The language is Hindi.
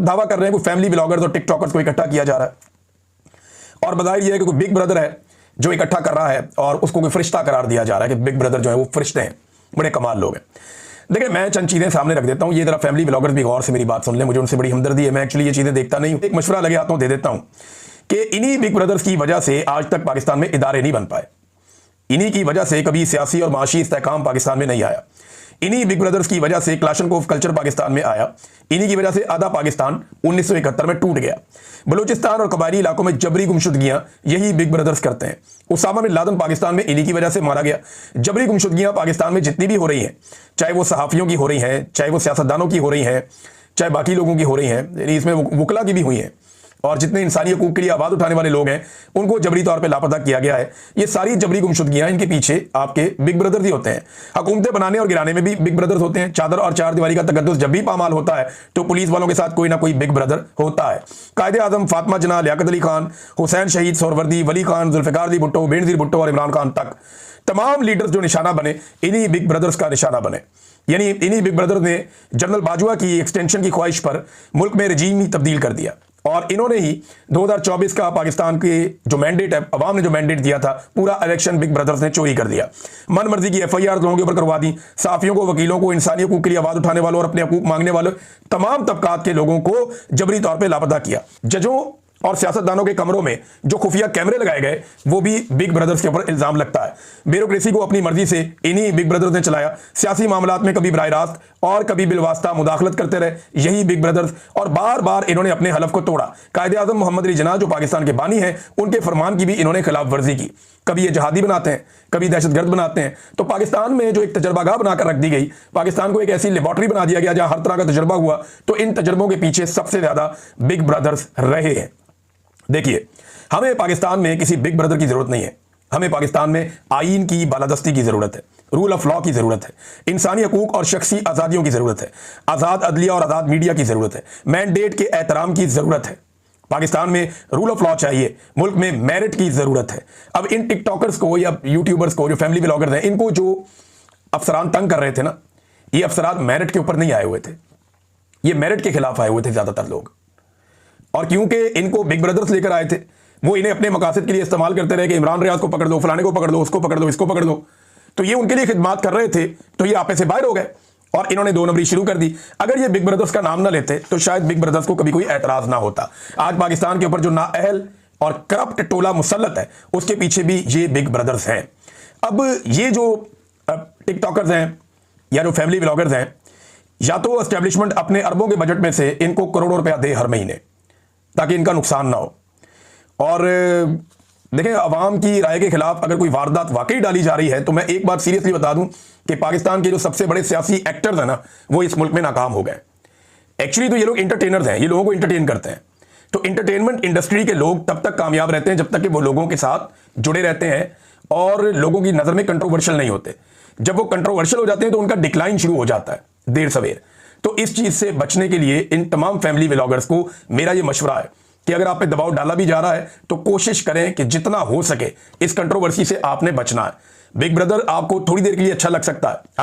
दावा कर रहे हैं कि फैमिली ब्लॉगर्स और टिकटॉकर्स को इकट्ठा किया जा रहा है और बधाई ये है कि कोई बिग ब्रदर है जो इकट्ठा कर रहा है और उसको कोई फरिश्ता करार दिया जा रहा है कि बिग ब्रदर जो है वो फरिश्ते हैं, बड़े कमाल लोग हैं। देखिए, मैं चंद चीजें सामने रख देता हूं, ये जरा फैमिली ब्लॉगर्स भी गौर से मेरी बात सुन लें, मुझे उनसे बड़ी हमदर्दी है। मैं एक्चुअली ये चीजें देखता नहीं हूं, एक मशवरा लगे हाथों दे देता हूं कि इन्हीं बिग ब्रदर्स की वजह से आज तक पाकिस्तान में इदारे नहीं बन पाए। इन्हीं की वजह से कभी सियासी और माशी इस्तेहकाम पाकिस्तान में नहीं आया। इन्हीं बिग ब्रदर्स की वजह से क्लाशनकोफ कल्चर पाकिस्तान में आया। इन्हीं की वजह से आधा पाकिस्तान 1971 में टूट गया। बलूचिस्तान और कबायली इलाकों में जबरी गुमशुदगियां यही बिग ब्रदर्स करते हैं। उसामा बिन लादेन पाकिस्तान में इन्हीं की वजह से मारा गया। जबरी गुमशुदगियां पाकिस्तान में जितनी भी हो रही हैं, चाहे वो सहाफियों की हो रही हैं, चाहे वो सियासतदानों की हो रही हैं, चाहे बाकी लोगों की हो रही हैं, इसमें वकला की भी हुई हैं, और जितने इंसानी हकूक के लिए आवाज उठाने वाले लोग हैं उनको जबरी तौर पे लापता किया गया है। ये सारी जबरी गुमशुदगियां, इनके पीछे आपके बिग ब्रदर्स ही होते हैं। हुकूमतें बनाने और गिराने में भी बिग ब्रदर्स होते हैं। चादर और चार दीवारी का तकद्दुस जब भी पामाल होता है तो पुलिस वालों के साथ कोई ना कोई बिग ब्रदर होता है। कायदे आजम, फातिमा जिन्ना, लियाकत अली खान, हुसैन शहीद सोहरवर्दी, वली खान, जुल्फिकार अली भुट्टो, बेनजीर भुट्टो और इमरान खान तक तमाम लीडर्स जो निशाना बने, इन्हीं बिग ब्रदर्स का निशाना बने। यानी इन्हीं बिग ब्रदर्स ने जनरल बाजवा की एक्सटेंशन की ख्वाहिश पर मुल्क में रजीम ही तब्दील कर दिया और इन्होंने ही 2024 का पाकिस्तान के जो मैंडेट है, अवाम ने जो मैंडेट दिया था, पूरा इलेक्शन बिग ब्रदर्स ने चोरी कर दिया। मन मर्जी की FIR लोगों के ऊपर करवा दी। साफियों को, वकीलों को, इंसानी हकूक के लिए आवाज उठाने वालों और अपने हकूक मांगने वालों तमाम तबकात के लोगों को जबरी तौर पर लापता किया। जजों और सियासतदानों के कमरों में जो खुफिया कैमरे लगाए गए वो भी बिग ब्रदर्स के ऊपर इल्जाम लगता है। ब्यूरोक्रेसी को अपनी मर्जी से इन्हीं बिग ब्रदर्स ने चलाया। सियासी मामलात में कभी बराह रास्त और कभी बिलवास्ता मुदाखलत करते रहे यही बिग ब्रदर्स, और बार बार इन्होंने अपने हलफ को तोड़ा। कायदे आजम मोहम्मद अली जिन्ना जो पाकिस्तान के बानी हैं, उनके फरमान की भी इन्होंने खिलाफ वर्जी की। कभी ये जहादी बनाते हैं, कभी दहशतगर्द बनाते हैं। तो पाकिस्तान में जो एक तजर्बागाह बनाकर रख दी गई, पाकिस्तान को एक ऐसी लेबॉर्ट्री बना दिया गया जहां हर तरह का तजर्बा हुआ, तो इन तजर्बों के पीछे सबसे ज्यादा बिग ब्रदर्स रहे हैं। देखिए, हमें पाकिस्तान में किसी बिग ब्रदर की जरूरत नहीं है। हमें पाकिस्तान में आईन की बालादस्ती की जरूरत है, रूल ऑफ लॉ की जरूरत है, इंसानी हकूक और शख्सी आजादियों की जरूरत है, आजाद अदलिया और आजाद मीडिया की जरूरत है, मैंडेट के एहतराम की जरूरत है। पाकिस्तान में रूल ऑफ लॉ चाहिए, मुल्क में मेरिट की जरूरत है। अब इन टिकटॉकर्स को या यूट्यूबर्स को, जो फैमिली ब्लॉगर्स हैं, इनको जो अफसरान तंग कर रहे थे ना, ये अफसरान मेरिट के ऊपर नहीं आए हुए थे, ये मेरिट के खिलाफ आए हुए थे ज्यादातर लोग। और क्योंकि इनको बिग ब्रदर्स लेकर आए थे, वो इन्हें अपने मकासद के लिए इस्तेमाल करते रहे कि इमरान रियाज को पकड़ दो, फलाने को पकड़ दो, उसको पकड़ दो, इसको पकड़ दो, तो ये उनके लिए खिदमत कर रहे थे। तो ये आपे से बाहर हो गए और इन्होंने दो नंबरी शुरू कर दी। अगर ये बिग ब्रदर्स का नाम ना लेते तो शायद बिग ब्रदर्स को कभी कोई एतराज ना होता। आज पाकिस्तान के ऊपर जो नाअहल और करप्ट टोला मुसल्लत है, उसके पीछे भी ये बिग ब्रदर्स हैं। अब ये जो टिकटॉकर्स हैं या जो फैमिली ब्लॉगर्स हैं, या तो एस्टेब्लिशमेंट अपने अरबों के बजट में से इनको करोड़ों रुपया दे हर महीने ताकि इनका नुकसान ना हो। और देखें, अवाम की राय के खिलाफ अगर कोई वारदात वाकई डाली जा रही है तो मैं एक बात सीरियसली बता दूं कि पाकिस्तान के जो सबसे बड़े सियासी एक्टर्स हैं ना, वो इस मुल्क में नाकाम हो गए। एक्चुअली तो ये लोग इंटरटेनर्स हैं, ये लोगों को इंटरटेन करते हैं। तो इंटरटेनमेंट इंडस्ट्री के लोग तब तक कामयाब रहते हैं जब तक कि वो लोगों के साथ जुड़े रहते हैं और लोगों की नजर में कंट्रोवर्शियल नहीं होते। जब वो कंट्रोवर्शियल हो जाते हैं तो उनका डिक्लाइन शुरू हो जाता है देर सवेर। तो इस चीज से बचने के लिए इन तमाम फैमिली व्लॉगर्स को मेरा ये मशवरा है कि अगर आप पे दबाव डाला भी जा रहा है तो कोशिश करें कि जितना हो सके इस कंट्रोवर्सी से आपने बचना है। बिग ब्रदर आपको थोड़ी देर के लिए अच्छा लग सकता है।